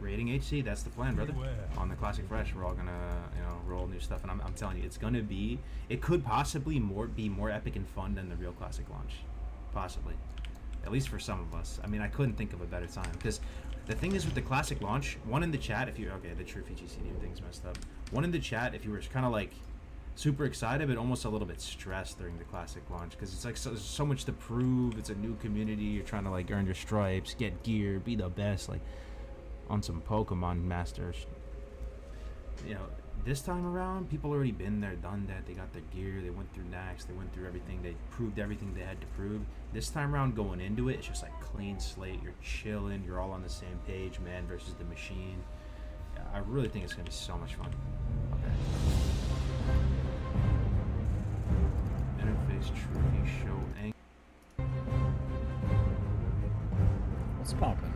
Rating HC, that's the plan, brother. On the Classic Fresh, we're all gonna, you know, roll new stuff, and I'm telling you, it's gonna be, it could possibly be more epic and fun than the real Classic launch, possibly, at least for some of us. I mean, I couldn't think of a better time, because the thing is with the Classic launch, one in the chat, if you okay, the True FGC name thing's messed up. One in the chat, if you were kind of like super excited, but almost a little bit stressed during the Classic launch, because it's like so much to prove. It's a new community. You're trying to like earn your stripes, get gear, be the best, like on some Pokemon Masters. You know, this time around, people already been there, done that. They got their gear. They went through Nax. They went through everything. They proved everything they had to prove. This time around, going into it, it's just like clean slate. You're chilling. You're all on the same page, man versus the machine. I really think it's gonna be so much fun. Okay. Interface trophy show. What's poppin'?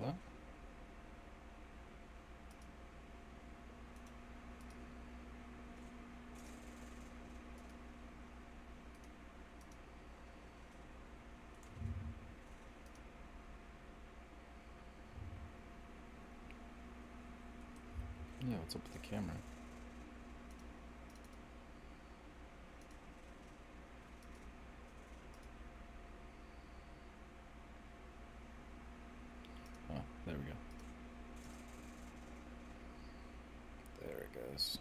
Hello? Yeah, what's up with the camera? Oh, there we go. There it goes.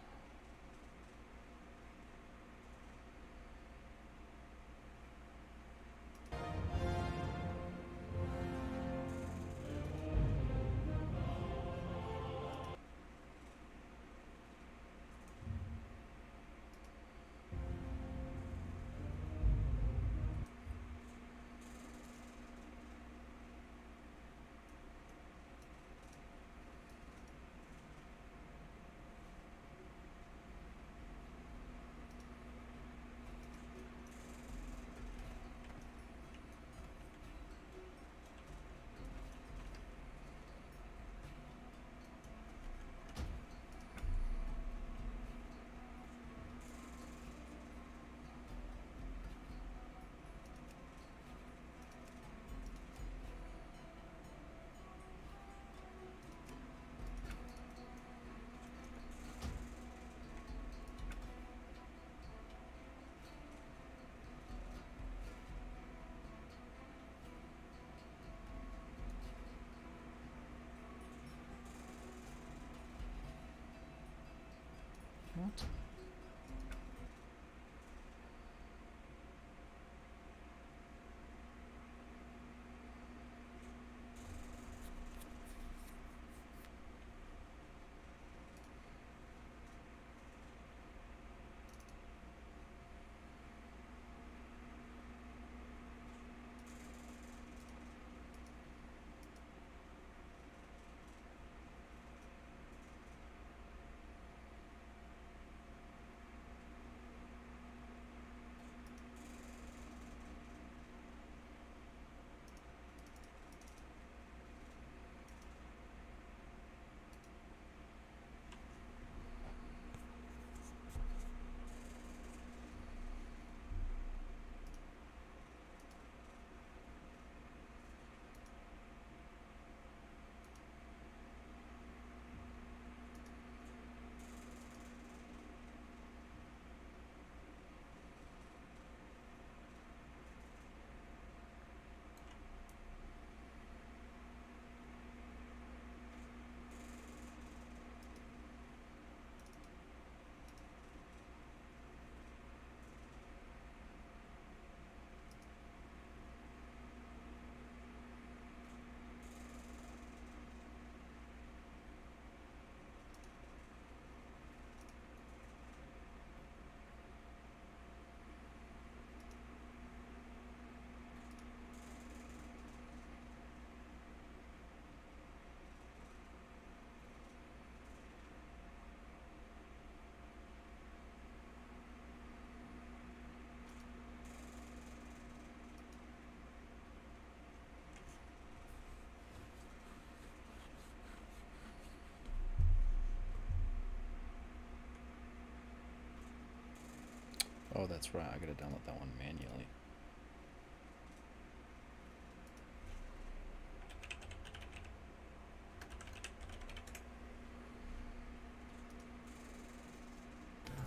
Oh, that's right. I gotta download that one manually.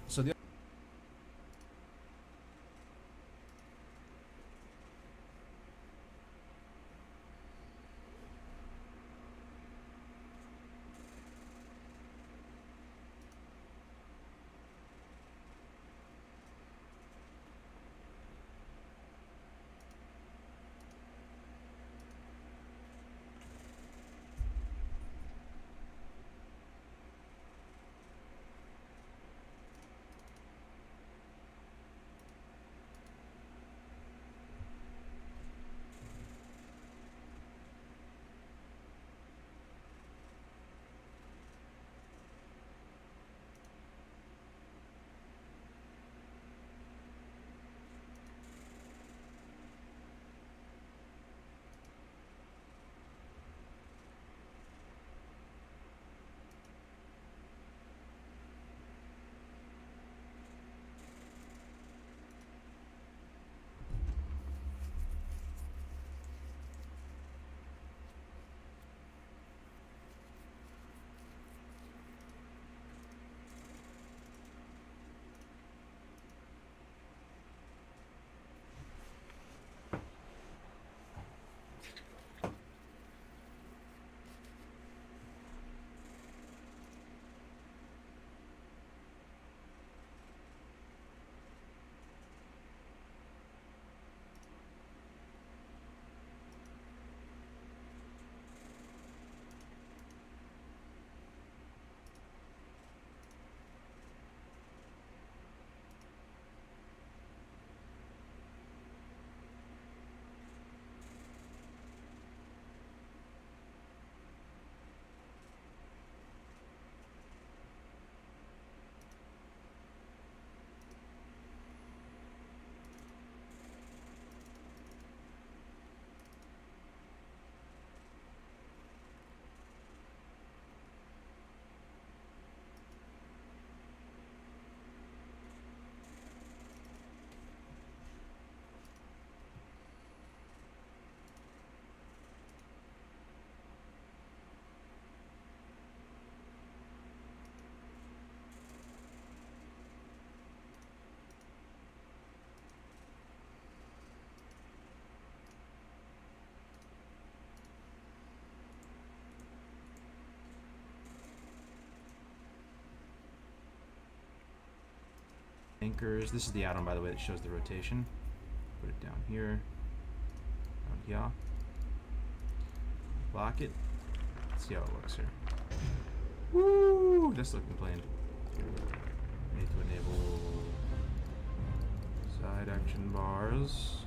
So the anchors. This is the add-on, by the way, that shows the rotation. Put it down here. Down here. Lock it. Let's see how it looks here. Woo! That's looking clean. Need to enable side action bars.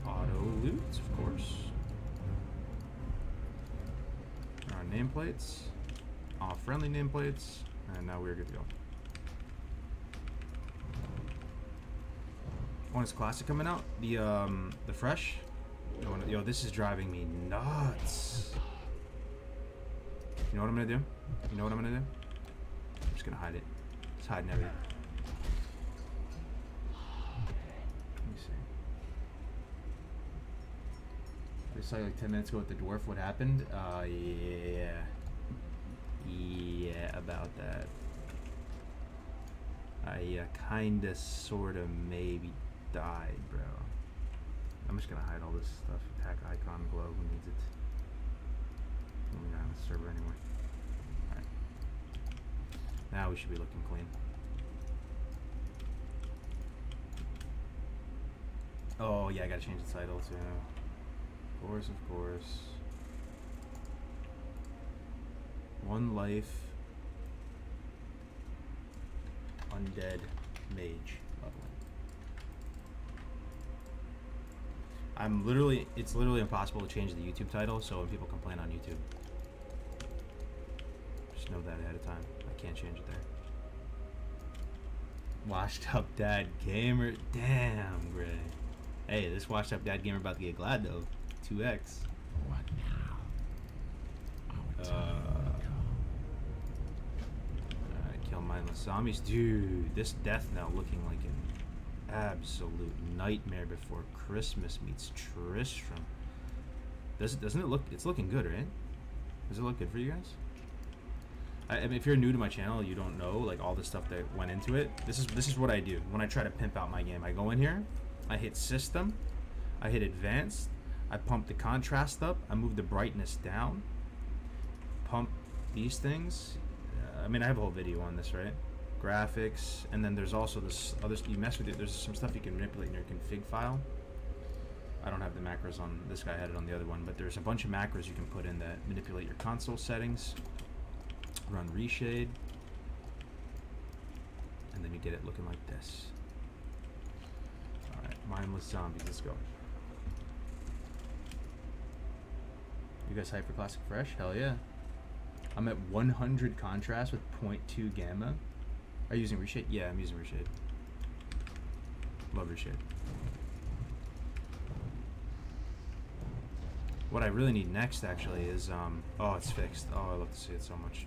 Auto loots, of course. Our nameplates. All friendly nameplates. And now we're good to go. When is Classic coming out? The Fresh? Yo, this is driving me nuts. You know what I'm gonna do? You know what I'm gonna do? I'm just gonna hide it. Just hiding everything. Let me see. I saw you like 10 minutes ago with the dwarf. What happened? Yeah. Yeah, about that. I kinda, sorta, maybe died, bro. I'm just gonna hide all this stuff. Attack icon glow. Who needs it? We're not on the server anyway. Alright. Now we should be looking clean. Oh, yeah, I gotta change the title too. Of course, of course. One life. Undead mage leveling. It's literally impossible to change the YouTube title, so when people complain on YouTube, just know that ahead of time. I can't change it there. Washed up dad gamer. Damn, Gray. Hey, this washed up dad gamer about to get glad though. 2x. What now? Our time will come. Alright, kill mindless zombies. Dude, this death now looking like an absolute nightmare before Christmas meets Tristram. Doesn't it look... It's looking good, right? Does it look good for you guys? I mean, if you're new to my channel, you don't know like all the stuff that went into it. This is what I do when I try to pimp out my game. I go in here, I hit system, I hit advanced, I pump the contrast up, I move the brightness down, pump these things. I mean, I have a whole video on this, right? Graphics, and then there's also this other. You mess with it. There's some stuff you can manipulate in your config file. I don't have the macros on this guy. Had it on the other one, but there's a bunch of macros you can put in that manipulate your console settings. Run reshade, and then you get it looking like this. All right, mindless zombies. Let's go. You guys hype for classic fresh? Hell yeah. I'm at 100 contrast with 0.2 gamma. Are you using reshade? Yeah, I'm using reshade. Love reshade. What I really need next actually is oh, it's fixed. Oh, I love to see it so much.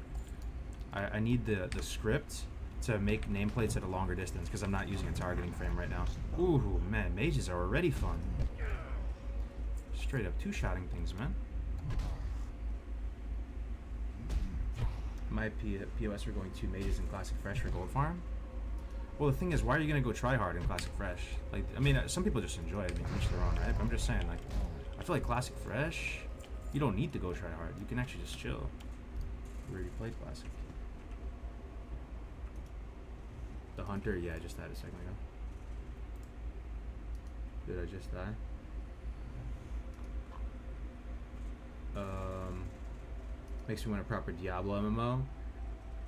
I need the script to make nameplates at a longer distance because I'm not using a targeting frame right now. Ooh, man, mages are already fun. Straight up two-shotting things, man. My POS are going to mages in Classic Fresh for Gold Farm. Well, the thing is, why are you going to go try hard in Classic Fresh? Like, I mean, some people just enjoy it. I mean, each their own, right? But I'm just saying, like, I feel like Classic Fresh, you don't need to go try hard. You can actually just chill. We already played Classic. The Hunter, yeah, I just died a second ago. Did I just die? Makes me want a proper Diablo MMO.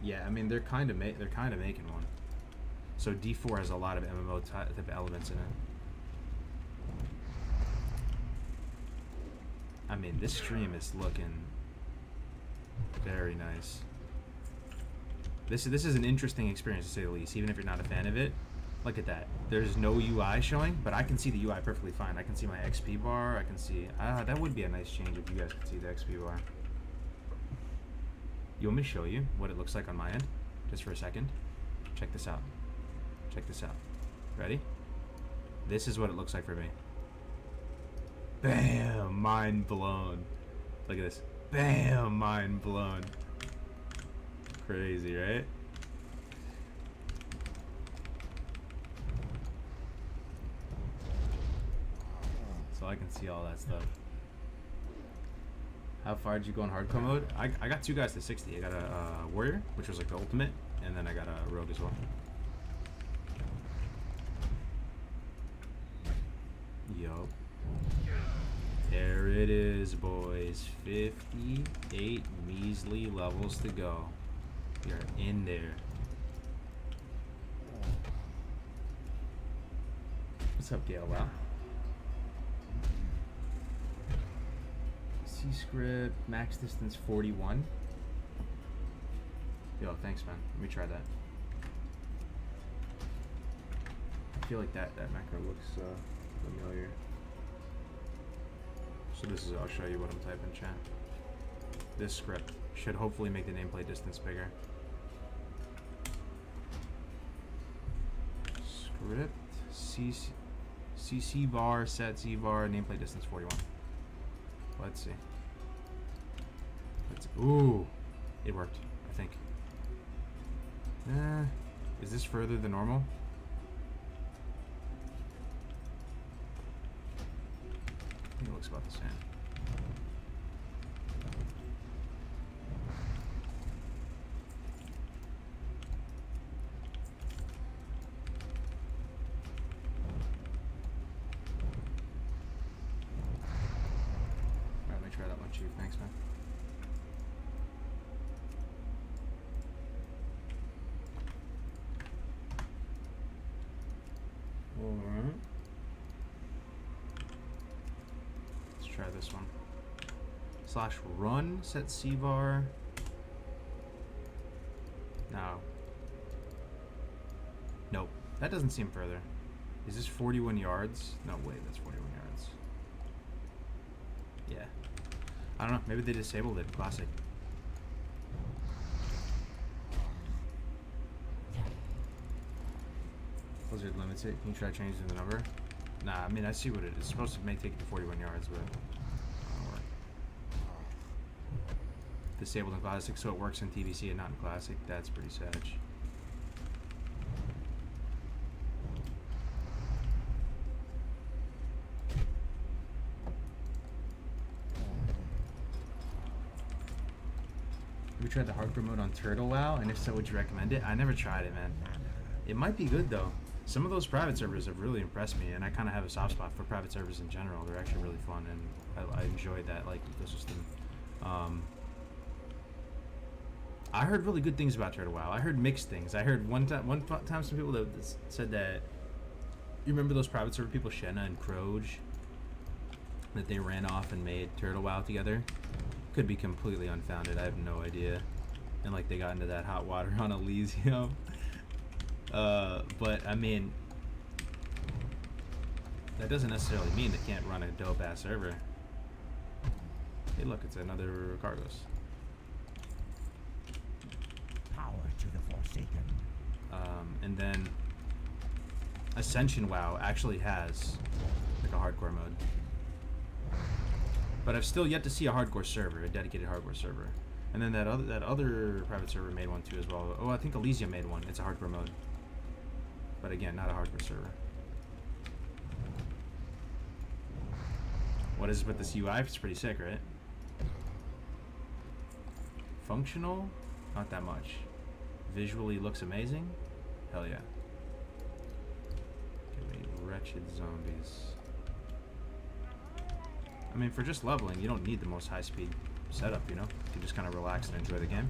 Yeah, I mean they're kind of making one. So D4 has a lot of MMO type of elements in it. I mean this stream is looking very nice. This is an interesting experience to say the least, even if you're not a fan of it. Look at that. There's no UI showing, but I can see the UI perfectly fine. I can see my XP bar. I can see... that would be a nice change if you guys could see the XP bar. You want me to show you what it looks like on my end? Just for a second. Check this out. Check this out. Ready? This is what it looks like for me. Bam! Mind blown. Look at this. Bam! Mind blown. Crazy, right? So I can see all that stuff. How far did you go in hardcore mode? I got 2 guys to 60. I got a warrior, which was like the ultimate, and then I got a rogue as well. Yup. There it is, boys. 58 measly levels to go. We are in there. What's up, Gale? Wow. C-script, max distance 41. Yo, thanks, man. Let me try that. I feel like that macro looks familiar. So this is, I'll show you what I'm typing in chat. This script should hopefully make the nameplate distance bigger. Script, CC bar, set Z bar, nameplate distance 41. Let's see. Ooh, it worked, I think. Is this further than normal? I think it looks about the same. Alright, let me try that one, Chief. Thanks, man. Alright. Let's try this one. /run, set C bar. No. Nope. That doesn't seem further. Is this 41 yards? No, wait, that's 41 yards. Yeah. I don't know. Maybe they disabled it. Classic. Can you try changing the number? Nah, I mean, I see what it is. It's supposed to take you to 41 yards, but disabled in Classic, so it works in TVC and not in Classic. That's pretty savage. Have you tried the hardcore mode on Turtle WoW? And if so, would you recommend it? I never tried it, man. It might be good, though. Some of those private servers have really impressed me, and I kind of have a soft spot for private servers in general. They're actually really fun, and I enjoyed that, like, ecosystem. I heard really good things about Turtle WoW. I heard mixed things. I heard one time some people that said that, you remember those private server people, Shenna and Croj, that they ran off and made Turtle WoW together? Could be completely unfounded. I have no idea. And like they got into that hot water on Elysium. But I mean, that doesn't necessarily mean they can't run a dope ass server. Hey, look, it's another Cargos. Power to the Forsaken. And then Ascension WoW actually has like a hardcore mode. But I've still yet to see a hardcore server, a dedicated hardcore server. And then that other private server made one too as well. Oh, I think Elysium made one. It's a hardcore mode. But again, not a hardcore server. What is it with this UI? It's pretty sick, right? Functional? Not that much. Visually looks amazing? Hell yeah. Give me wretched zombies. I mean, for just leveling, you don't need the most high-speed setup, you know? You can just kind of relax and enjoy the game.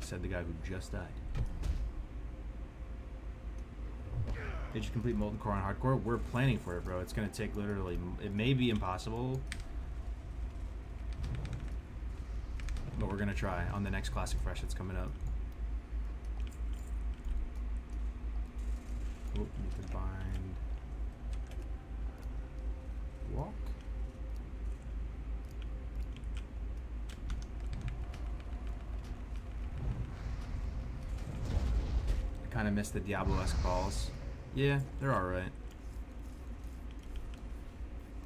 Said the guy who just died. Did you complete Molten Core on Hardcore? We're planning for it, bro. It's going to take literally... It may be impossible. But we're going to try on the next Classic Fresh that's coming up. Oh, need to bind... Walk. I kind of missed the Diablo-esque balls. Yeah, they're all right.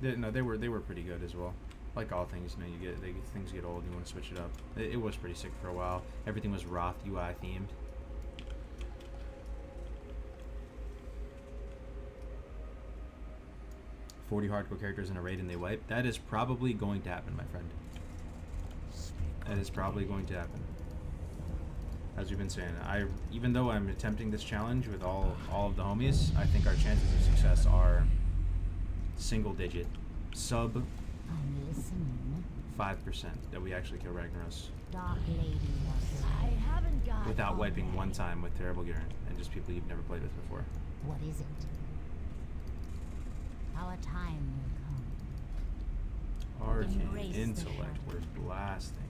They were pretty good as well. Like all things, you know, things get old. You want to switch it up. It was pretty sick for a while. Everything was Roth UI themed. $40 hardcore characters in a raid and they wipe. That is probably going to happen, my friend. That is probably going to happen. As we've been saying, even though I'm attempting this challenge with all of the homies, I think our chances of success are single digit, sub 5% that we actually kill Ragnaros without wiping one time with terrible gear and just people you've never played with before. What is it? Our time will come. Arcane Embrace the intellect, shadow. we're blasting.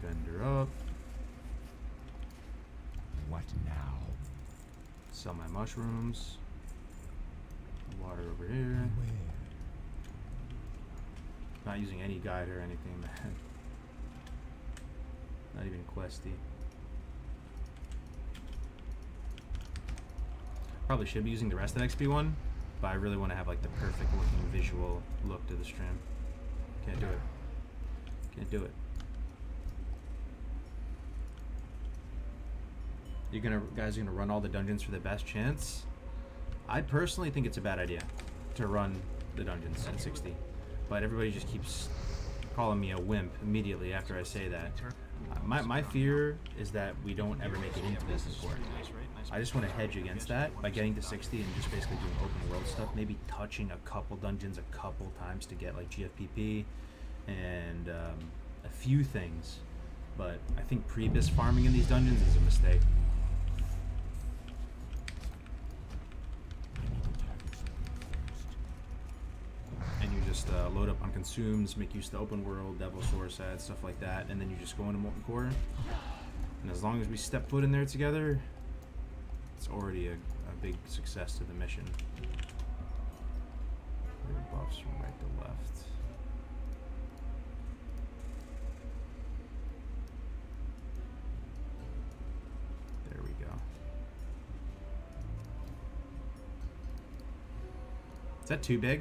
Vendor up. What now? Sell my mushrooms. Water over here. Where? Not using any guide or anything, man. Not even questy. Probably should be using the rest of XP one, but I really want to have like the perfect looking visual look to the stream. Can't do it. Can't do it. Guys are gonna run all the dungeons for the best chance? I personally think it's a bad idea to run the dungeons at 60, but everybody just keeps calling me a wimp immediately after I say that. My fear is that we don't ever make it into this court. I just want to hedge against that by getting to 60 and just basically doing open world stuff, maybe touching a couple dungeons a couple times to get like GFPP and a few things, but I think pre-bis farming in these dungeons is a mistake. And you just load up on consumes, make use of the open world, devil source ads, stuff like that, and then you just go into Molten Core. And as long as we step foot in there together, it's already a big success to the mission. Clear buffs from right to left. Is that too big?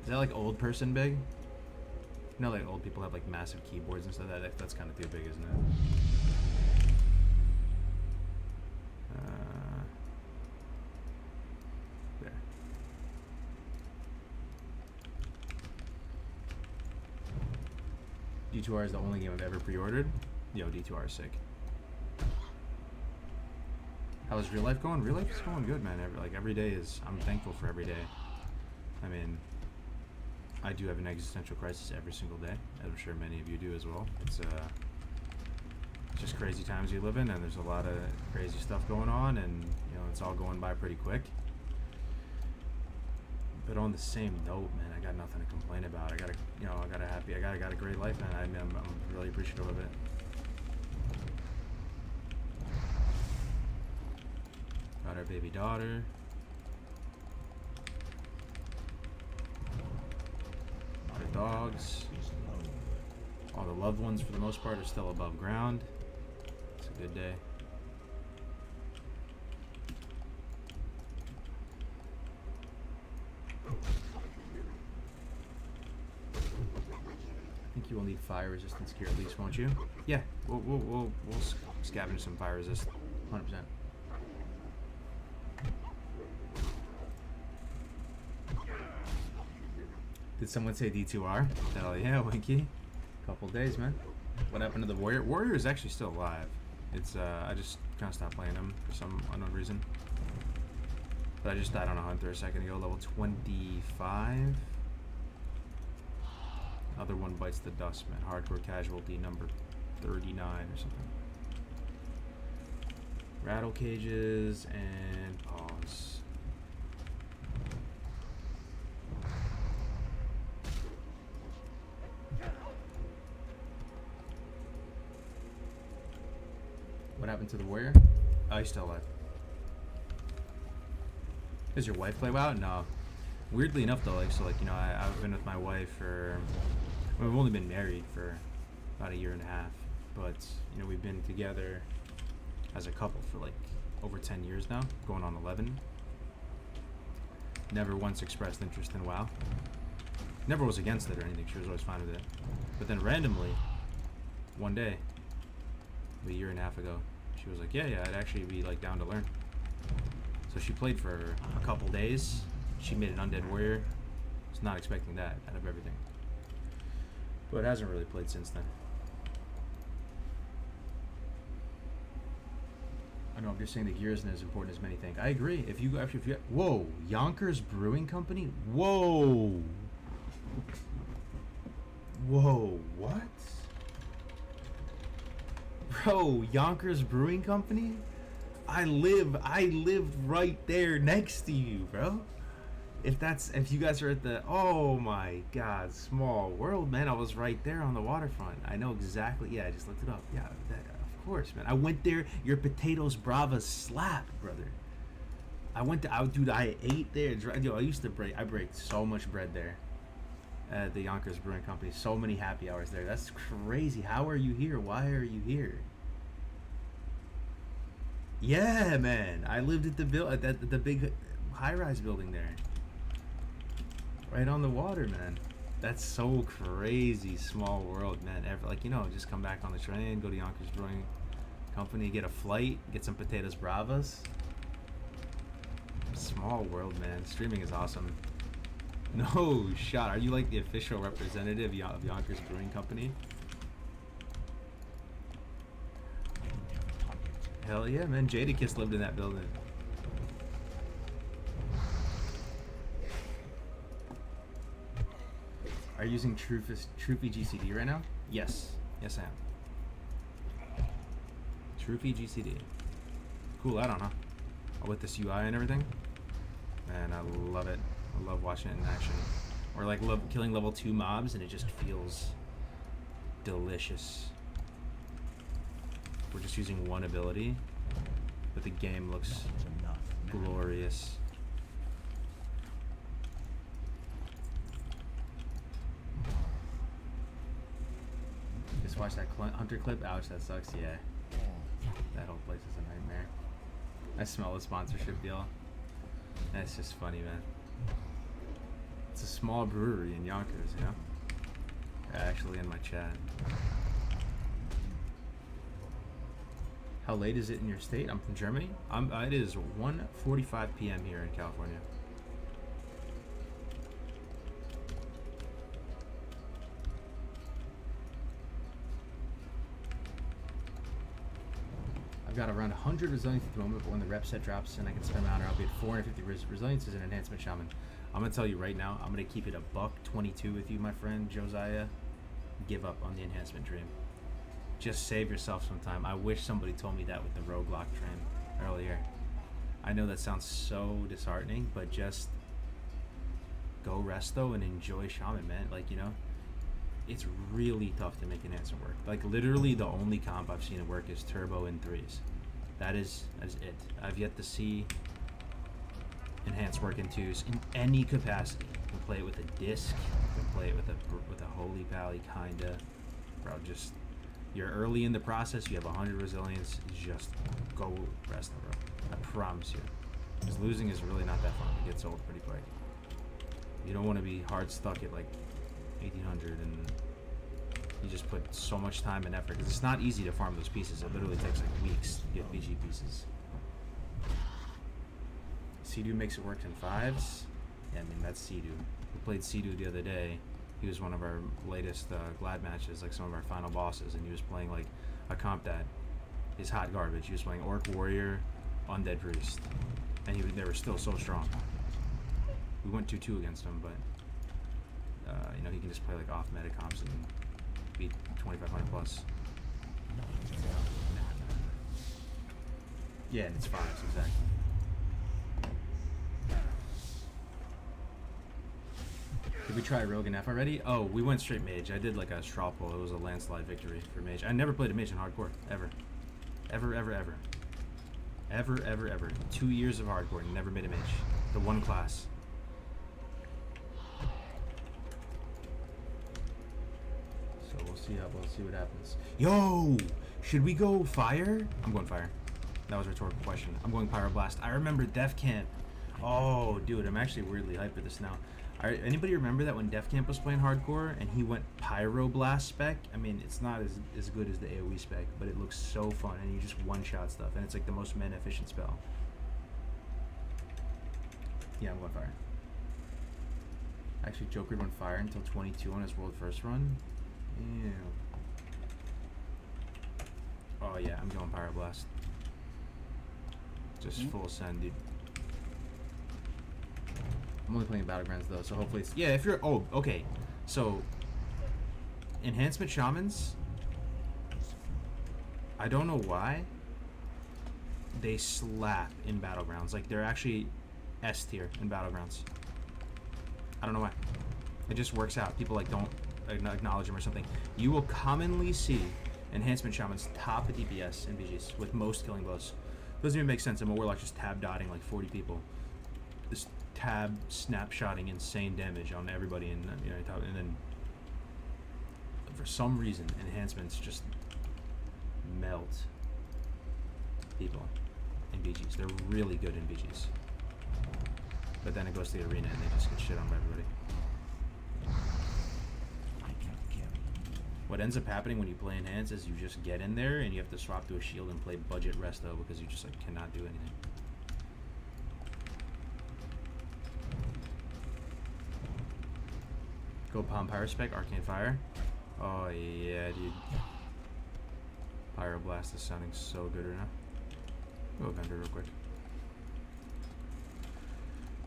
Is that like old person big? You know, like old people have like massive keyboards and stuff. That's kind of too big, isn't it? There. D2R is the only game I've ever pre-ordered. Yo, D2R is sick. How's real life going? Real life is going good, man. Every day is. I'm thankful for every day. I mean, I do have an existential crisis every single day. I'm sure many of you do as well. It's just crazy times we live in, and there's a lot of crazy stuff going on, and you know it's all going by pretty quick. But on the same note, man, I got nothing to complain about. I got a great life, man. I mean, I'm really appreciative of it. Got our baby daughter. Our dogs. All the loved ones, for the most part, are still above ground. It's a good day. I think you will need fire resistance gear at least, won't you? Yeah, we'll scavenge some fire resist, 100%. Did someone say D2R? Hell yeah, Winky. Couple days, man. What happened to the warrior? Warrior is actually still alive. It's I just kind of stopped playing him for some unknown reason. But I just died on a hunter a second ago, level 25. Other one bites the dust, man. Hardcore casualty number 39 or something. Rattle cages and pause. What happened to the warrior? Oh, he's still alive. Does your wife play WoW? No. Weirdly enough, though, I've been with my wife for. We've only been married for about a year and a half, but you know we've been together as a couple for like over 10 years now, going on 11. Never once expressed interest in WoW. Never was against it or anything. She was always fine with it. But then randomly, one day, a year and a half ago, she was like, yeah, I'd actually be like down to learn. So she played for a couple days. She made an undead warrior. Was not expecting that out of everything. But hasn't really played since then. I know, I'm just saying the gear isn't as important as many think. I agree. If you whoa, Yonkers Brewing Company? Whoa. Whoa, what? Bro, Yonkers Brewing Company? I live right there next to you, bro. If you guys are at the, oh my god, small world, man. I was right there on the waterfront. I know exactly. Yeah, I just looked it up. Yeah, of course, man. I went there. Your potatoes bravas slap, brother. I ate there. Yo, I break so much bread there at the Yonkers Brewing Company. So many happy hours there. That's crazy. How are you here? Why are you here? Yeah, man. I lived at the big high-rise building there. Right on the water, man. That's so crazy. Small world, man. Just come back on the train, go to Yonkers Brewing Company, get a flight, get some potatoes bravas. Small world, man. Streaming is awesome. No shot. Are you like the official representative of Yonkers Brewing Company? Hell yeah, man. Jadakiss lived in that building. Are you using Troopy GCD right now? Yes. Yes, I am. Troopy GCD. Cool add-on, huh? With this UI and everything? Man, I love it. I love watching it in action. Or like killing level 2 mobs and it just feels delicious. We're just using one ability, but the game looks glorious. Just watch that hunter clip. Ouch, that sucks. Yeah, that whole place is a nightmare. I smell a sponsorship deal. That's just funny, man. It's a small brewery in Yonkers, you know? Actually in my chat. How late is it in your state? I'm from Germany. It is 1:45 p.m. here in California. I've got around 100 resilience at the moment, but when the rep set drops and I can spend my honor, I'll be at 450 resilience as an enhancement shaman. I'm gonna tell you right now, I'm gonna keep it a $122 with you, my friend Josiah. Give up on the enhancement dream. Just save yourself some time. I wish somebody told me that with the roguelike train earlier. I know that sounds so disheartening, but just go resto and enjoy shaman, man. Like, you know, it's really tough to make enhancement work. Like, literally the only comp I've seen it work is turbo in 3s. That is it. I've yet to see enhanced work in 2s in any capacity. You can play it with a disc, you can play it with a holy pally, kinda. Bro, just, you're early in the process, you have 100 resilience, just go resto, bro. I promise you. Because losing is really not that fun. It gets old pretty quick. You don't want to be hard stuck at like 1800 and you just put so much time and effort. Because it's not easy to farm those pieces. It literally takes like weeks to get BG pieces. Sea-Doo makes it work in 5s. Yeah, I mean, that's Sea-Doo. We played Sea-Doo the other day. He was one of our latest Glad matches, like some of our final bosses, and he was playing like a comp that is hot garbage. He was playing Orc Warrior, Undead Priest, and they were still so strong. We went 2-2 against him, but you know, he can just play like off meta comps and beat 2500 plus. Yeah, and it's 5s, exactly. Did we try Rogue and F already? Oh, we went straight mage. I did like a straw poll. It was a landslide victory for mage. I never played a mage in hardcore, ever. Ever, ever, ever. Ever, ever, ever. 2 years of hardcore and never made a mage. The one class. So we'll see what happens. Yo! Should we go fire? I'm going fire. That was a rhetorical question. I'm going pyroblast. I remember Def Camp. Oh, dude, I'm actually weirdly hyped for this now. Anybody remember that when Def Camp was playing hardcore and he went pyroblast spec? I mean, it's not as good as the AoE spec, but it looks so fun and you just one-shot stuff and it's like the most mana efficient spell. Yeah, I'm going fire. Actually, Joker went fire until 22 on his world first run. Ew. Oh yeah, I'm going pyroblast. Just full send, dude. I'm only playing Battlegrounds though, so hopefully it's... Yeah, if you're... Oh, okay. So, Enhancement Shamans, I don't know why, they slap in Battlegrounds. Like, they're actually S tier in Battlegrounds. I don't know why. It just works out. People, like, don't acknowledge them or something. You will commonly see Enhancement Shamans top the DPS in BGs with most killing blows. Doesn't even make sense. I'm a Warlock just tab dotting like 40 people. This tab snapshotting insane damage on everybody, and you know, and then for some reason enhancements just melt people in BGs. They're really good in BGs, but then it goes to the arena and they just get shit on by everybody. What ends up happening when you play enhance is you just get in there and you have to swap to a shield and play budget resto because you just like cannot do anything. Go Palm Pyrospec, Arcane Fire. Oh yeah, dude. Pyroblast is sounding so good right now. Go Vendor real quick.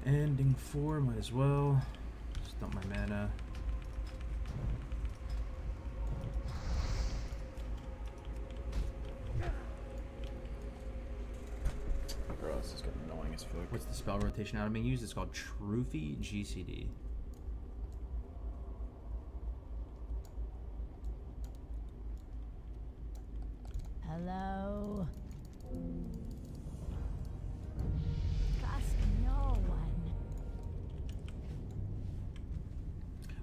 Ending 4, might as well. Just dump my mana. Bro, this is getting annoying as fuck. What's the spell rotation out being used? It's called Trophy GCD. Hello? Trust no one.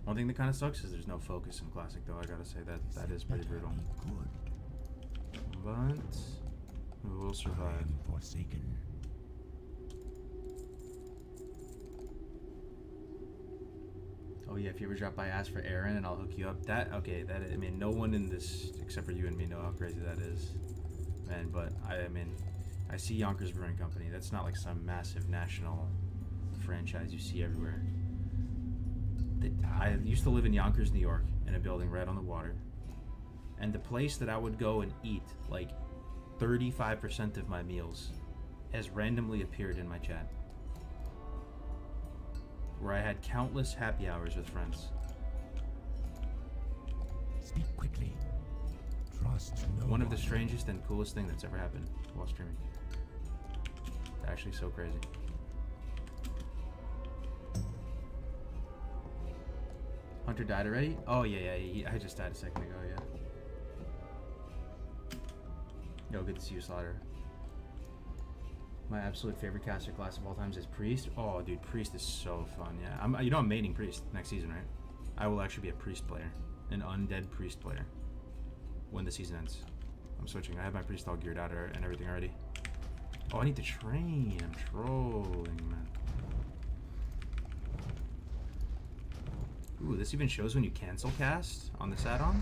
One thing that kind of sucks is there's no focus in Classic, though. I gotta say that is pretty brutal. But we will survive. Forsaken. Oh yeah, if you ever drop by, ask for Aaron, and I'll hook you up. That okay? That I mean, no one in this except for you and me know how crazy that is, man. But I mean, I see Yonkers Brewing Company. That's not like some massive national franchise you see everywhere. I used to live in Yonkers, New York, in a building right on the water, and the place that I would go and eat like 35% of my meals has randomly appeared in my chat, where I had countless happy hours with friends. Speak quickly. Trust no One of the strangest and coolest thing that's ever happened while streaming. Actually, so crazy. Hunter died already? Oh yeah, I just died a second ago. Yeah. Yo, good to see you, Slaughter. My absolute favorite caster class of all times is Priest. Oh, dude, Priest is so fun. Yeah, I'm maining Priest next season, right? I will actually be a Priest player, an undead Priest player, when the season ends. I'm switching. I have my Priest all geared out and everything already. Oh, I need to train. I'm trolling, man. Ooh, this even shows when you cancel cast on this add-on.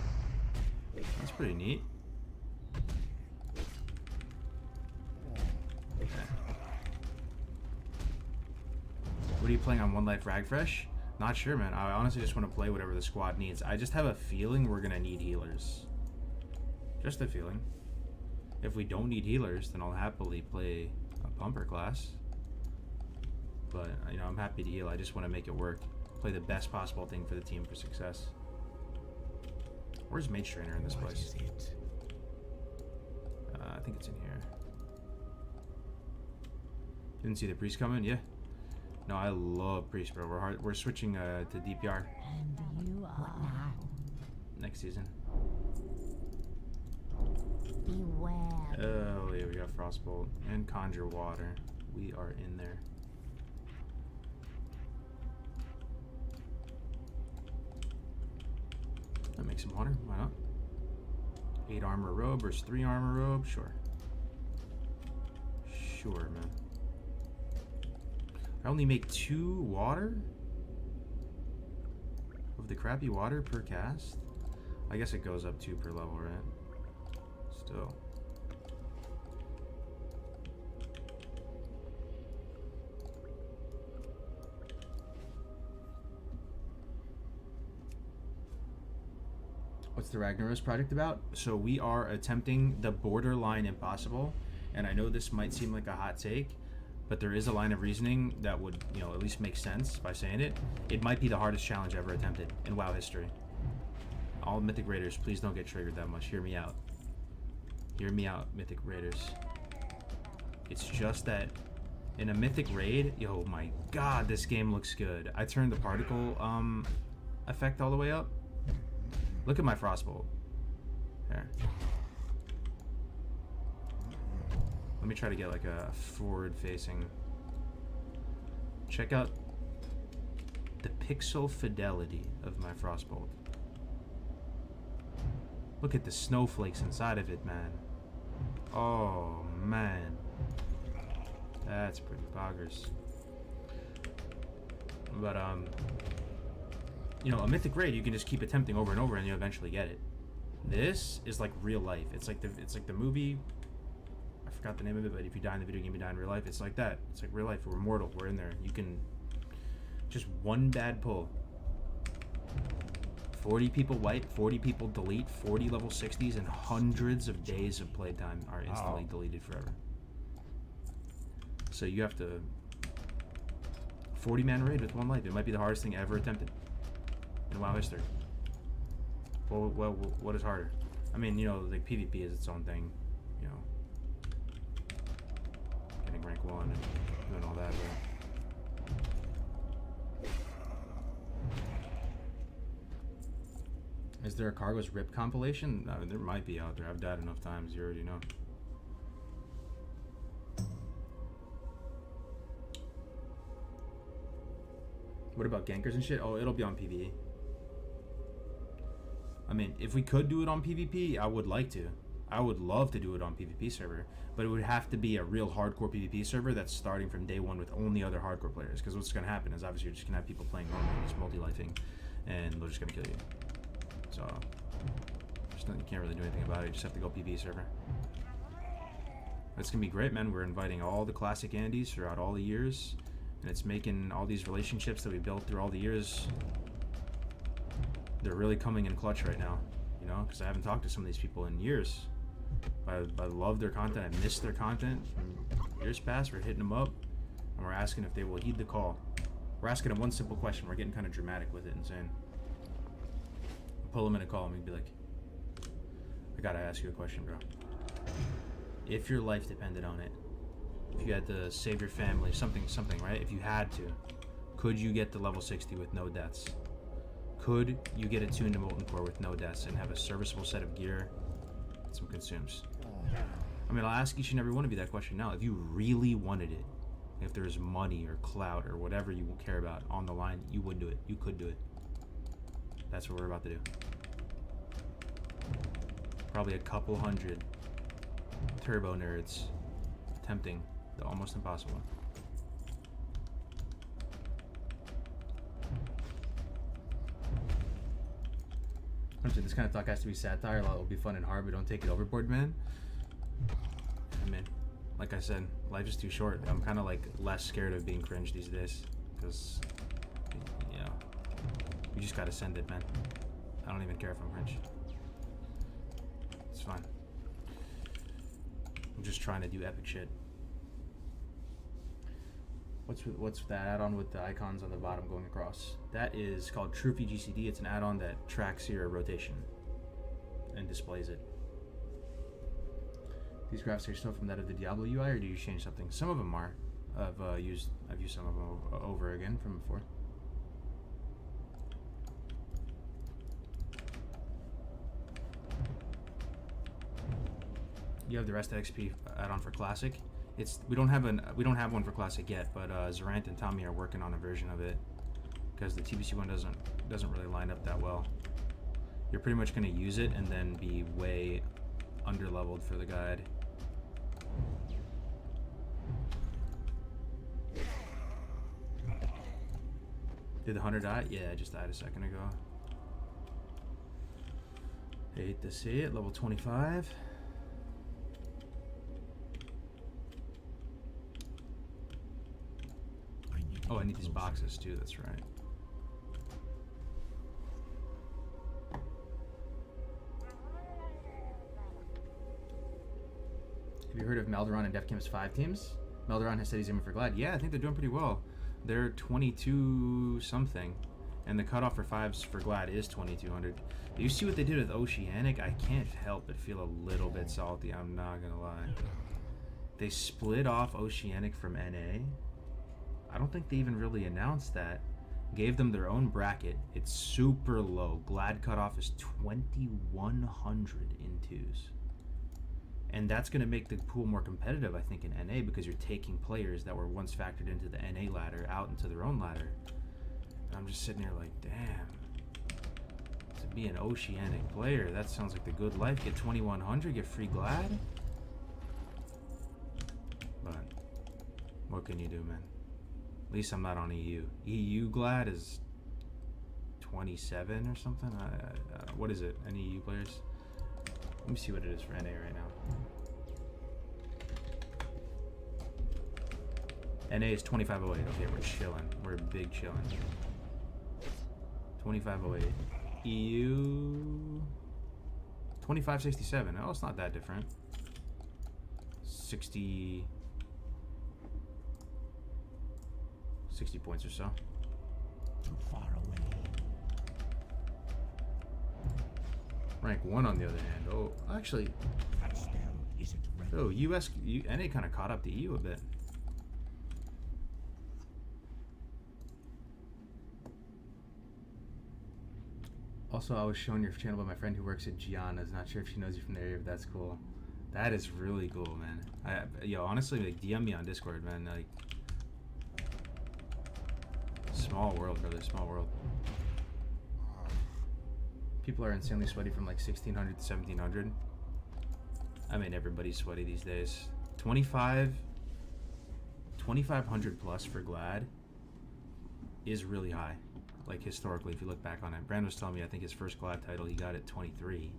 That's pretty neat. Okay. What are you playing on One Life Ragfresh? Not sure, man. I honestly just want to play whatever the squad needs. I just have a feeling we're gonna need healers. Just a feeling. If we don't need healers, then I'll happily play a pumper class. But, you know, I'm happy to heal. I just want to make it work. Play the best possible thing for the team for success. Where's Mage Trainer in this What place? is it? I think it's in here. Didn't see the priest coming? Yeah. No, I love priest, bro. We're switching to DPR And you are. next season. Beware. Oh yeah, we got Frostbolt and Conjure Water. We are in there. I'll make some water. Why not? 8 armor robe versus 3 armor robe. Sure. Sure, man. I only make 2 water of the crappy water per cast. I guess it goes up 2 per level, right? Still. What's the Ragnaros project about? So we are attempting the borderline impossible, and I know this might seem like a hot take, but there is a line of reasoning that would, you know, at least make sense by saying it. It might be the hardest challenge ever attempted in WoW history. All Mythic Raiders, please don't get triggered that much. Hear me out. Hear me out, Mythic Raiders. It's just that in a Mythic Raid, yo, my God, this game looks good. I turned the particle effect all the way up. Look at my Frostbolt. There. Let me try to get like a forward-facing. Check out the pixel fidelity of my Frostbolt. Look at the snowflakes inside of it, man. Oh, man. That's pretty boggers. But, you know, a Mythic Raid, you can just keep attempting over and over and you eventually get it. This is like real life. It's like the movie. I forgot the name of it, but if you die in the video game, you die in real life. It's like that. It's like real life. We're mortal. We're in there. You can just one bad pull. 40 people wipe, 40 people delete, 40 level 60s, and hundreds of days of playtime are instantly deleted forever. So you have to 40-man raid with 1 life. It might be the hardest thing ever attempted in WoW history. Well, what is harder? I mean, you know, like PvP is its own thing, you know, getting rank 1 and doing all that, but is there a Cargo's RIP compilation? I mean, there might be out there. I've died enough times, you already know. What about gankers and shit? Oh, it'll be on PvE. I mean, if we could do it on PvP, I would like to. I would love to do it on PvP server, but it would have to be a real hardcore PvP server that's starting from day one with only other hardcore players. Because what's going to happen is obviously you're just going to have people playing normally, just multi-lifing, and they're just going to kill you. So, you can't really do anything about it. You just have to go PvP server. It's going to be great, man. We're inviting all the classic Andes throughout all the years, and it's making all these relationships that we built through all the years, they're really coming in clutch right now, you know, because I haven't talked to some of these people in years. I love their content. I miss their content from years past. We're hitting them up, and we're asking if they will heed the call. We're asking them one simple question. We're getting kind of dramatic with it and saying, pull them in a call, and we'd be like, I gotta ask you a question, bro. If your life depended on it, if you had to save your family, something, right? If you had to, could you get to level 60 with no deaths? Could you get attuned to Molten Core with no deaths and have a serviceable set of gear and some consumes? I mean, I'll ask each and every one of you that question now. If you really wanted it, if there's money or clout or whatever you care about on the line, you would do it. You could do it. That's what we're about to do. Probably a couple hundred turbo nerds attempting the almost impossible. This kind of talk has to be satire. A lot will be fun and hard, but don't take it overboard, man. I mean, like I said, life is too short. I'm kind of like less scared of being cringe these days because, you know, you just gotta send it, man. I don't even care if I'm cringe. It's fine. I'm just trying to do epic shit. What's that add-on with the icons on the bottom going across? That is called Trophy GCD. It's an add-on that tracks your rotation and displays it. These graphs are still from that of the Diablo UI, or do you change something? Some of them are. I've used some of them over again from before. You have the rest of XP add-on for Classic. We don't have one for Classic yet, but Zarant and Tommy are working on a version of it because the TBC one doesn't really line up that well. You're pretty much going to use it and then be way underleveled for the guide. Did the hunter die? Yeah, I just died a second ago. Hate to see it. Level 25. Oh, I need these boxes too, that's right. Have you heard of Malderon and Def Camp's 5 teams? Malderon has said he's aiming for Glad. Yeah, I think they're doing pretty well. They're 22 something, and the cutoff for 5s for Glad is 2200. Do you see what they did with Oceanic? I can't help but feel a little bit salty, I'm not gonna lie. They split off Oceanic from NA. I don't think they even really announced that. Gave them their own bracket. It's super low. Glad cutoff is 2100 in 2s. And that's going to make the pool more competitive, I think, in NA because you're taking players that were once factored into the NA ladder out into their own ladder. And I'm just sitting here like, damn. To be an Oceanic player, that sounds like the good life. Get 2100, get free Glad. But what can you do, man? At least I'm not on EU. EU Glad is 27 or something. What is it? Any EU players? Let me see what it is for NA right now. NA is 2508. Okay, we're chilling. We're big chilling. 2508. EU 2567. Oh, it's not that different. 60 points or so. Too far away. Rank 1 on the other hand. Oh, actually. That spell isn't ready. Oh, NA kind of caught up to EU a bit. Also, I was showing your channel by my friend who works at Gianna's. Not sure if she knows you from the area, but that's cool. That is really cool, man. Yo, honestly, like, DM me on Discord, man. Like, small world, brother. Small world. People are insanely sweaty from like 1600 to 1700. I mean, everybody's sweaty these days. 2,500 plus for Glad is really high. Like, historically, if you look back on it. Brand was telling me, I think his first Glad title, he got at 23. You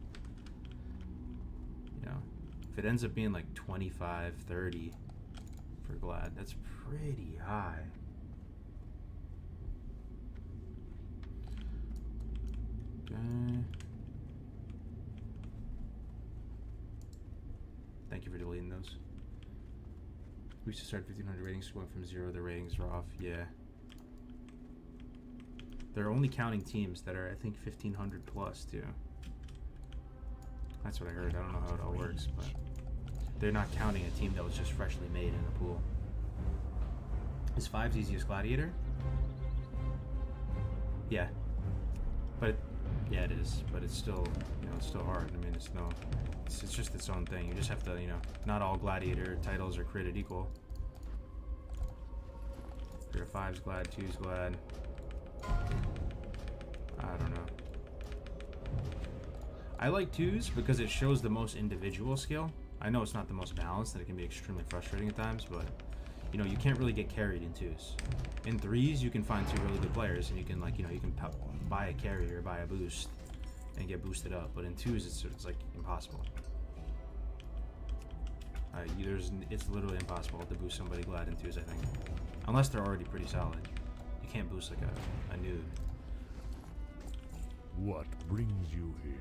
know, if it ends up being like 25, 30 for Glad, that's pretty high. Okay. Thank you for deleting those. We used to start 1,500 ratings, went from 0, the ratings are off. Yeah. They're only counting teams that are, I think, 1,500 plus, too. That's what I heard. I don't know how it all works, but they're not counting a team that was just freshly made in the pool. Is 5's easiest Gladiator? Yeah. But, yeah, it is. But it's still, you know, it's still hard. I mean, it's just its own thing. You just have to, you know, not all Gladiator titles are created equal. There are 5's Glad, 2's Glad. I don't know. I like 2's because it shows the most individual skill. I know it's not the most balanced, and it can be extremely frustrating at times, but you know, you can't really get carried in 2's. In 3's, you can find 2 really good players, and you can, like, you know, you can buy a carry or buy a boost and get boosted up. But in 2's, it's like impossible. It's literally impossible to boost somebody Glad in 2's, I think, unless they're already pretty solid. You can't boost like a noob. What brings you here?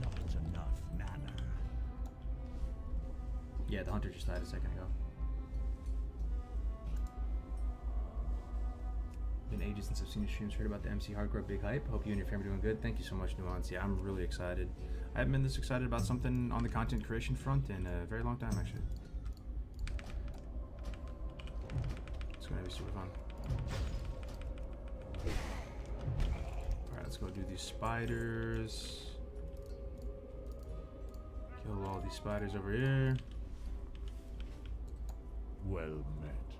Not enough mana. Yeah, the hunter just died a second ago. Been ages since I've seen your streams. Heard about the MC Hardcore big hype. Hope you and your family are doing good. Thank you so much, Nuance. Yeah, I'm really excited. I haven't been this excited about something on the content creation front in a very long time, actually. It's gonna be super fun. Alright, let's go do these spiders. Kill all these spiders over here. Well met.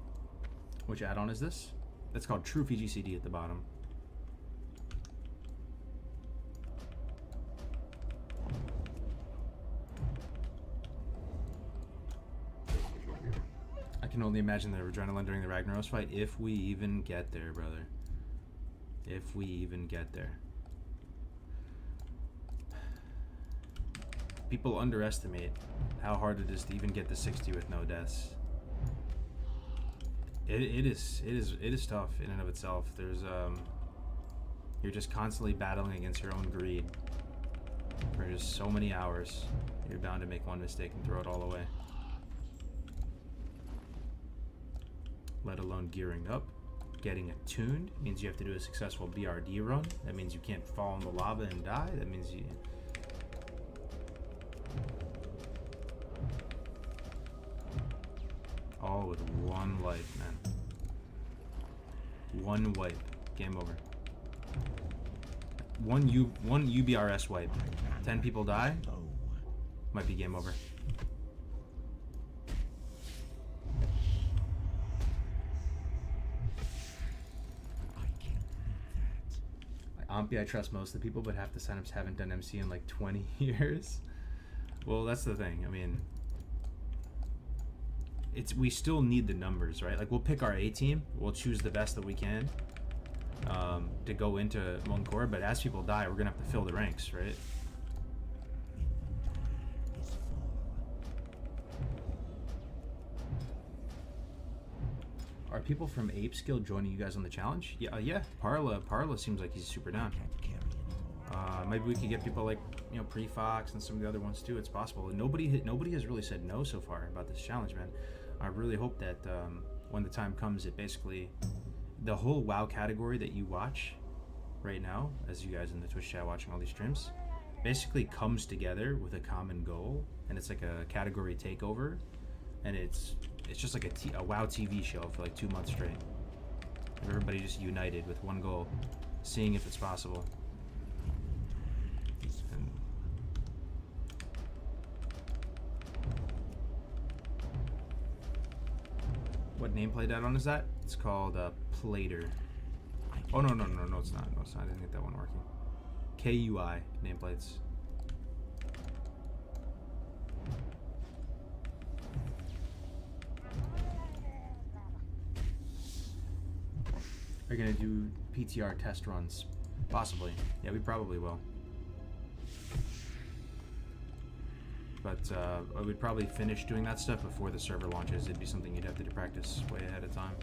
Which add-on is this? That's called True VGCD at the bottom. I can only imagine the adrenaline during the Ragnaros fight, if we even get there, brother. If we even get there. People underestimate how hard it is to even get to 60 with no deaths. It is tough in and of itself. There's you're just constantly battling against your own greed for just so many hours. You're bound to make one mistake and throw it all away. Let alone gearing up. Getting attuned means you have to do a successful BRD run. That means you can't fall in the lava and die. That means you... all with one life, man. One wipe. Game over. One UBRS wipe. 10 people die. Might be game over. Ampy, I trust most of the people, but half the signups haven't done MC in like 20 years. Well, that's the thing. I mean, we still need the numbers, right? Like, we'll pick our A team, we'll choose the best that we can to go into one core, but as people die, we're gonna have to fill the ranks, right? Are people from Ape Skill joining you guys on the challenge? Yeah, yeah. Parla seems like he's super down. Maybe we could get people like, you know, Pre-Fox and some of the other ones too. It's possible. Nobody has really said no so far about this challenge, man. I really hope that when the time comes, it basically, the whole WoW category that you watch right now, as you guys in the Twitch chat watching all these streams, basically comes together with a common goal, and it's like a category takeover, and it's just like a WoW TV show for like 2 months straight. Everybody just united with one goal, seeing if it's possible. And what nameplate add-on is that? It's called Plater. Oh no, it's not. No, it's not. I didn't get that one working. KUI nameplates. Are you gonna do PTR test runs? Possibly. Yeah, we probably will. But I would probably finish doing that stuff before the server launches. It'd be something you'd have to do practice way ahead of time.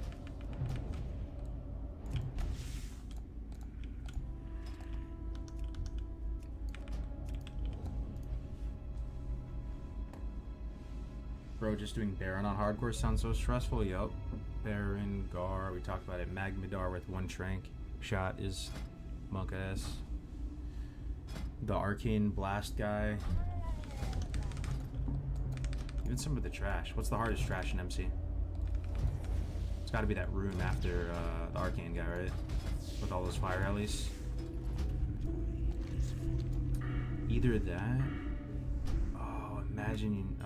Bro, just doing Baron on hardcore sounds so stressful. Yup. Baron, Gar, we talked about it. Magmadar with 1 trank shot is monk ass. The Arcane Blast guy. Even some of the trash. What's the hardest trash in MC? It's gotta be that room after the Arcane guy, right? With all those fire alleys. Either that. Oh, imagine.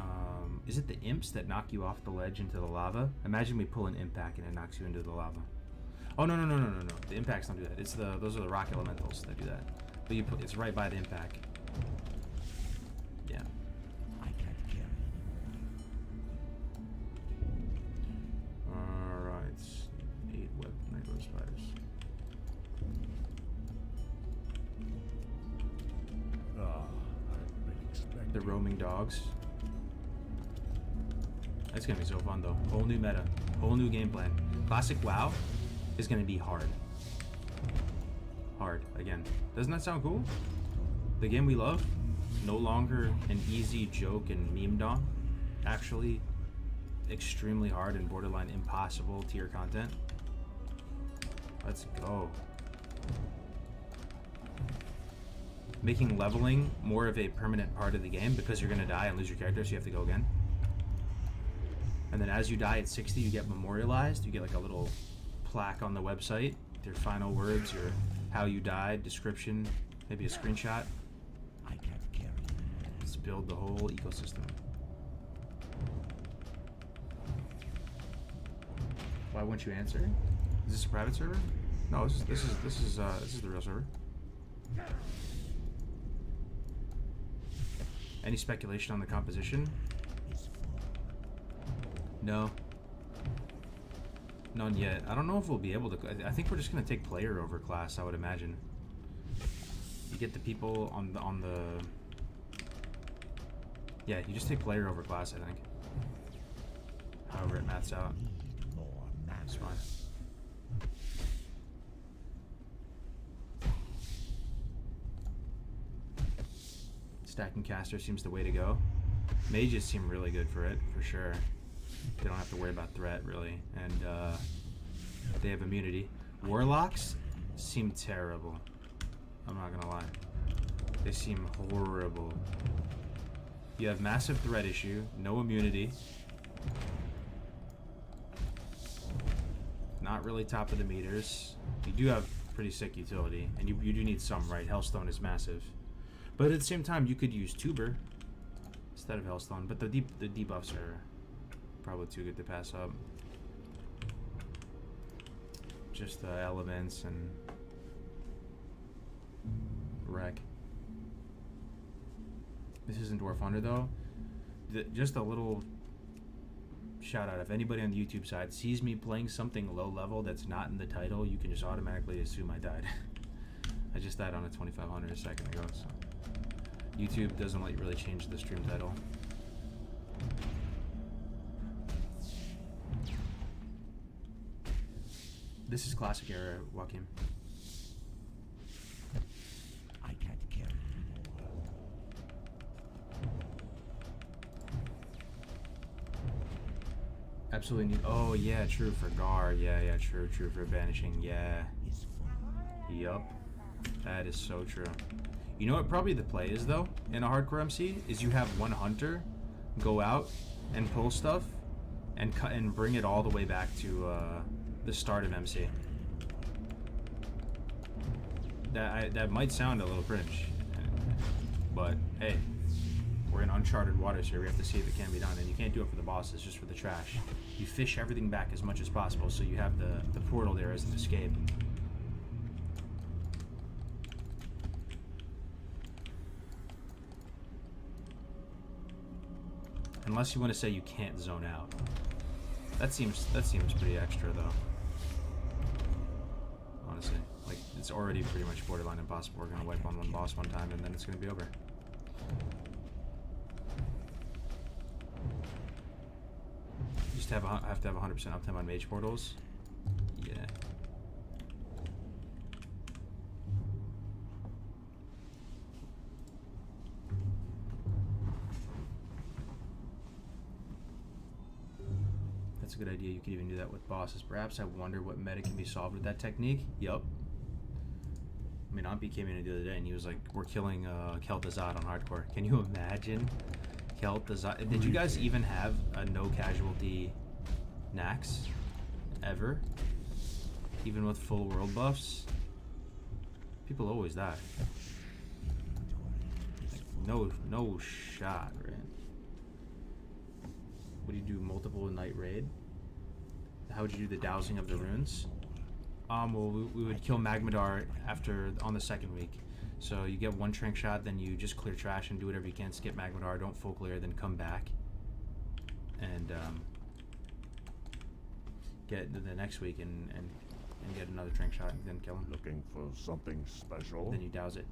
Is it the imps that knock you off the ledge into the lava? Imagine we pull an impact and it knocks you into the lava. Oh no. The impacts don't do that. It's those are the rock elementals that do that. But it's right by the impact. Yeah. I can't carry Alright. 8 web nightmare spiders. I've been expecting. The roaming dogs. That's gonna be so fun though. Whole new meta. Whole new game plan. Classic WoW is gonna be hard. Hard, again. Doesn't that sound cool? The game we love, no longer an easy joke and meme dom. Actually extremely hard and borderline impossible tier content. Let's go. Making leveling more of a permanent part of the game because you're gonna die and lose your character, so you have to go again. And then as you die at 60, you get memorialized. You get like a little plaque on the website, your final words, your how you died, description, maybe a screenshot. I can't carry. Let's build the whole ecosystem. Why wouldn't you answer? Is this a private server? No, this is the real server. Any speculation on the composition? No. None yet. I don't know if we'll be able to. I think we're just gonna take player over class. I would imagine. You get the people on the. Yeah, you just take player over class. I think. However it maths out. That's fine. Stacking caster seems the way to go. Mages seem really good for it, for sure. They don't have to worry about threat, really. And they have immunity. Warlocks seem terrible. I'm not gonna lie. They seem horrible. You have massive threat issue, no immunity. Not really top of the meters. You do have pretty sick utility, and you do need some, right? Hellstone is massive. But at the same time, you could use Tuber instead of Hellstone, but the debuffs are probably too good to pass up. Just the elements and wreck. This isn't Dwarf Hunter though. Just a little shout out. If anybody on the YouTube side sees me playing something low level that's not in the title, you can just automatically assume I died. I just died on a 2500 a second ago, so YouTube doesn't let you really change the stream title. This is classic era, Joaquin. I can't carry anymore. Absolutely need. Oh yeah, true for Gar. Yeah, true for banishing. Yeah. Yup. That is so true. You know what probably the play is though in a hardcore MC is you have one hunter go out and pull stuff and cut and bring it all the way back to the start of MC. That might sound a little cringe, but hey, we're in uncharted waters here. We have to see if it can be done, and you can't do it for the bosses, just for the trash. You fish everything back as much as possible, so you have the portal there as an escape. Unless you want to say you can't zone out. That seems pretty extra though. honestly. Like, it's already pretty much borderline impossible. We're gonna wipe on one boss one time, and then it's gonna be over. You just have to have 100% uptime on mage portals. Yeah. That's a good idea. You could even do that with bosses. Perhaps I wonder what meta can be solved with that technique. Yup. I mean, Ampi came in the other day and he was like, "We're killing Kel'Thuzad on hardcore." Can you imagine Kel'Thuzad? Did you guys even have a no casualty Nax ever? Even with full world buffs? People always die. Like, no shot, right? What do you do? Multiple night raid? How would you do the dowsing of the runes? Well, we would kill Magmadar on the second week. So you get one trank shot, then you just clear trash and do whatever you can. Skip Magmadar, don't full clear, then come back and get the next week and get another trank shot and then kill him. Looking for something special? Then you douse it.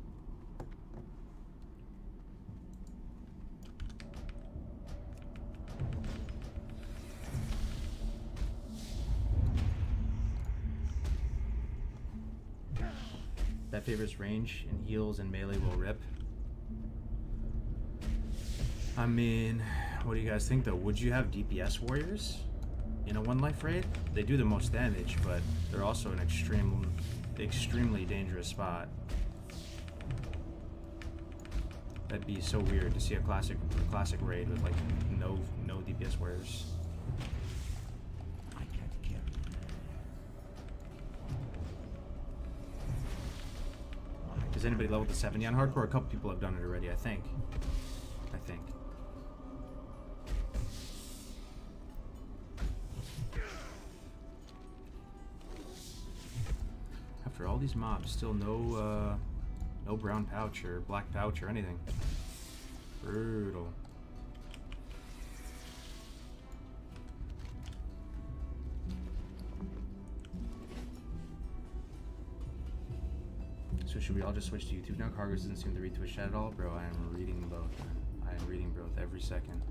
That favors range and heals and melee will rip. I mean, what do you guys think though? Would you have DPS warriors in a one life raid? They do the most damage, but they're also an extremely dangerous spot. That'd be so weird to see a classic raid with like no DPS warriors. I can't carry. Is anybody leveled to 70 on hardcore? A couple people have done it already, I think. After all these mobs, still no brown pouch or black pouch or anything. Brutal. So should we all just switch to YouTube now? Cargos doesn't seem to read Twitch chat at all. Bro, I am reading both, man. I am reading both every second.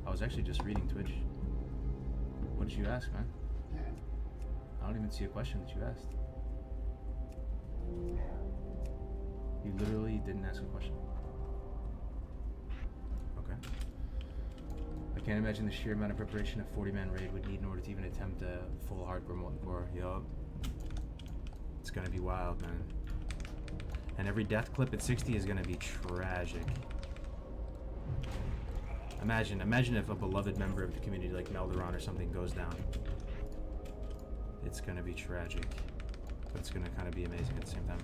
I was actually just reading Twitch. What did you ask, man? I don't even see a question that you asked. You literally didn't ask a question. Okay. I can't imagine the sheer amount of preparation a 40-man raid would need in order to even attempt a full hardcore molten core. Yup. It's gonna be wild, man. And every death clip at 60 is gonna be tragic. Imagine if a beloved member of the community like Melderon or something goes down. It's gonna be tragic. But it's gonna kind of be amazing at the same time.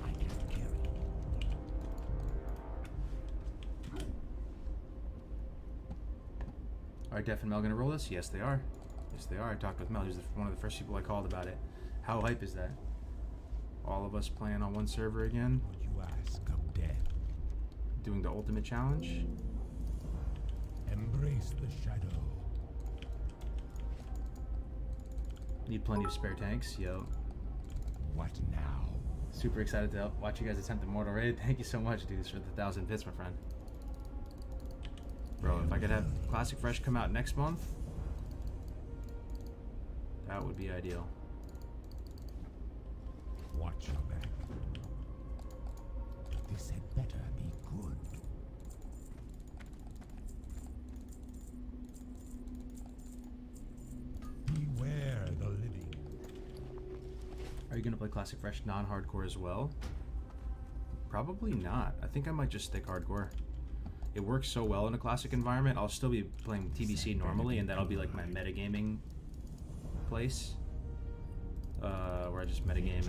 I can't carry. Are Def and Mel gonna roll this? Yes, they are. Yes, they are. I talked with Mel. He's one of the first people I called about it. How hype is that? All of us playing on one server again? What you ask of death? Doing the ultimate challenge? Embrace the shadow. Need plenty of spare tanks. Yo. What now? Super excited to watch you guys attempt the Mortal Raid. Thank you so much, dudes, for the 1,000 bits, my friend. Bro, if I could have Classic Fresh come out next month, that would be ideal. Watch your back. This had better be good. Beware the living. Are you gonna play Classic Fresh non-hardcore as well? Probably not. I think I might just stick hardcore. It works so well in a classic environment. I'll still be playing TBC normally, and that'll be like my metagaming place, where I just metagame and